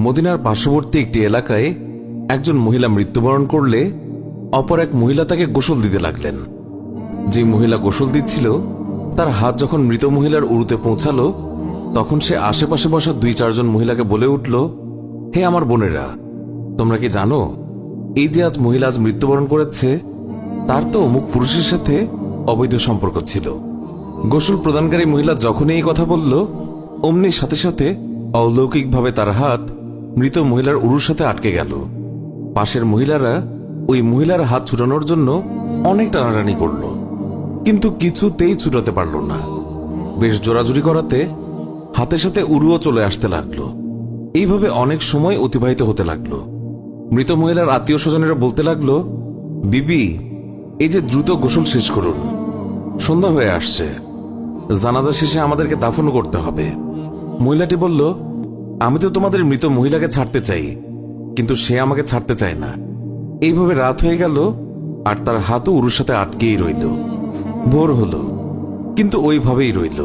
মদিনার পার্শ্ববর্তী একটি এলাকায় একজন মহিলা মৃত্যুবরণ করলে অপর এক মহিলা তাকে গোসল দিতে লাগলেন। যে মহিলা গোসল দিচ্ছিল তার হাত যখন মৃত মহিলার উরুতে পৌঁছালো, তখন সে আশেপাশে বসা 2-4 মহিলাকে বলে উঠল, হে আমার বোনেরা, তোমরা কি জানো এই যে আজ মহিলা আজ মৃত্যুবরণ করেছে, তার তো অমুক পুরুষের সাথে অবৈধ সম্পর্ক ছিল। গোসল প্রদানকারী মহিলা যখনই এই কথা বলল, অমনি সাথে সাথে অলৌকিকভাবে তার হাত মৃত মহিলার উরুর সাথে আটকে গেল। পাশের মহিলারা ওই মহিলার হাত ছুটানোর জন্য অনেক টানাটানি করল, কিন্তু কিছুতেই ছুটাতে পারল না। বেশ জোরাজুরি করাতে হাতের সাথে উরুও চলে আসতে লাগলো। এইভাবে অনেক সময় অতিবাহিত হতে লাগলো। মৃত মহিলার আত্মীয় স্বজনেরা বলতে লাগলো, বিবি, এই যে দ্রুত গোসল শেষ করুন, সন্ধ্যা হয়ে আসছে, জানাজা শেষে আমাদেরকে দাফন করতে হবে। মহিলাটি বলল, আমি তো তোমাদের মৃত মহিলাকে ছাড়তে চাই, কিন্তু সে আমাকে ছাড়তে চায় না। এইভাবে রাত হয়ে গেল আর তার হাতও উরুর সাথে আটকেই রইল। ভোর হলো, কিন্তু ওইভাবেই রইল।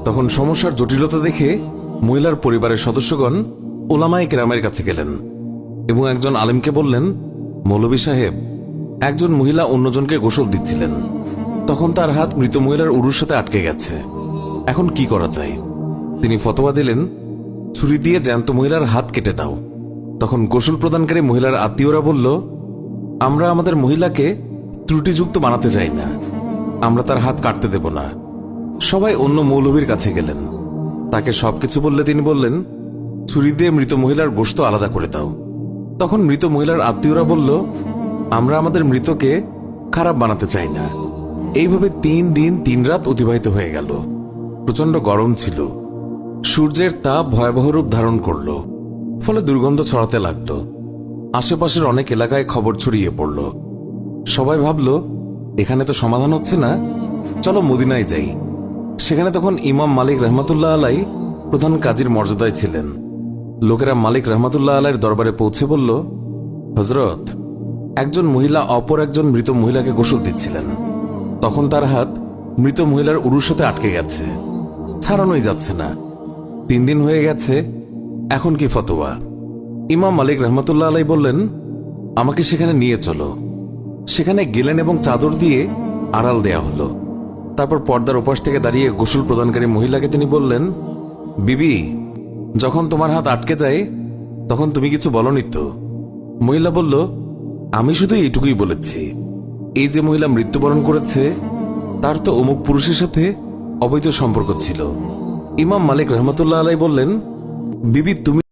তখন সমস্যার জটিলতা দেখে মহিলার পরিবারের সদস্যগণ ওলামায়ে কেরামের কাছে গেলেন এবং একজন আলেমকে বললেন, মৌলভী সাহেব, একজন মহিলা অন্যজনকে গোসল দিচ্ছিলেন, তখন তার হাত মৃত মহিলার উরুর সাথে আটকে গেছে, এখন কি করা যায়? তিনি ফতোয়া দিলেন, ছুরি দিয়ে জ্যান্ত মহিলার হাত কেটে দাও। তখন গোসল প্রদানকারী মহিলার আত্মীয়রা বলল, আমরা আমাদের মহিলাকে ত্রুটিযুক্ত বানাতে চাই না, আমরা তার হাত কাটতে দেব না। সবাই অন্য মৌলভীর কাছে গেলেন, তাকে সবকিছু বললে তিনি বললেন, ছুরি দিয়ে মৃত মহিলার গোশত আলাদা করে দাও। তখন মৃত মহিলার আত্মীয়রা বলল, আমরা আমাদের মৃতকে খারাপ বানাতে চাই না। এইভাবে 3 দিন 3 রাত অতিবাহিত হয়ে গেল। প্রচন্ড গরম ছিল, সূর্যের তাপ ভয়াবহ রূপ ধারণ করল, ফলে দুর্গন্ধ ছড়াতে লাগল। আশেপাশের অনেক এলাকায় খবর ছড়িয়ে পড়ল। সবাই ভাবল, এখানে তো সমাধান হচ্ছে না, চলো মদিনায় যাই। সেখানে তখন ইমাম মালিক রহমাতুল্লাহ আলাই প্রধান কাজীর মর্যাদায় ছিলেন। লোকেরা মালিক রহমাতুল্লাহ আলাইয়ের দরবারে পৌঁছে বলল, হযরত, একজন মহিলা অপর একজন মৃত মহিলাকে গোসল দিচ্ছিলেন, তখন তার হাত মৃত মহিলার উরুর সাথে আটকে গেছে, ছাড়ানোই যাচ্ছে না। 3 দিন হয়ে গেছে, এখন কি ফতোয়া? ইমাম মালিক রহমাতুল্লাহ আলাই বললেন, আমাকে সেখানে নিয়ে চলো। সেখানে গেলেন এবং চাদর দিয়ে আড়াল দেয়া হলো। তারপর পর্দার ওপাশ থেকে দাঁড়িয়ে গোসল প্রদানকারী মহিলাকে তিনি বললেন, বিবি, যখন তোমার হাত আটকে যায় তখন তুমি কিছু বলনি তো? মহিলা বলল, আমি শুধু এইটুকুই বলেছি, এই যে মহিলা মৃত্যুবরণ করেছে তার তো অমুক পুরুষের সাথে অবৈধ সম্পর্ক ছিল। ইমাম মালিক রহমাতুল্লাহ আলাই বললেন, বিবি, তুমি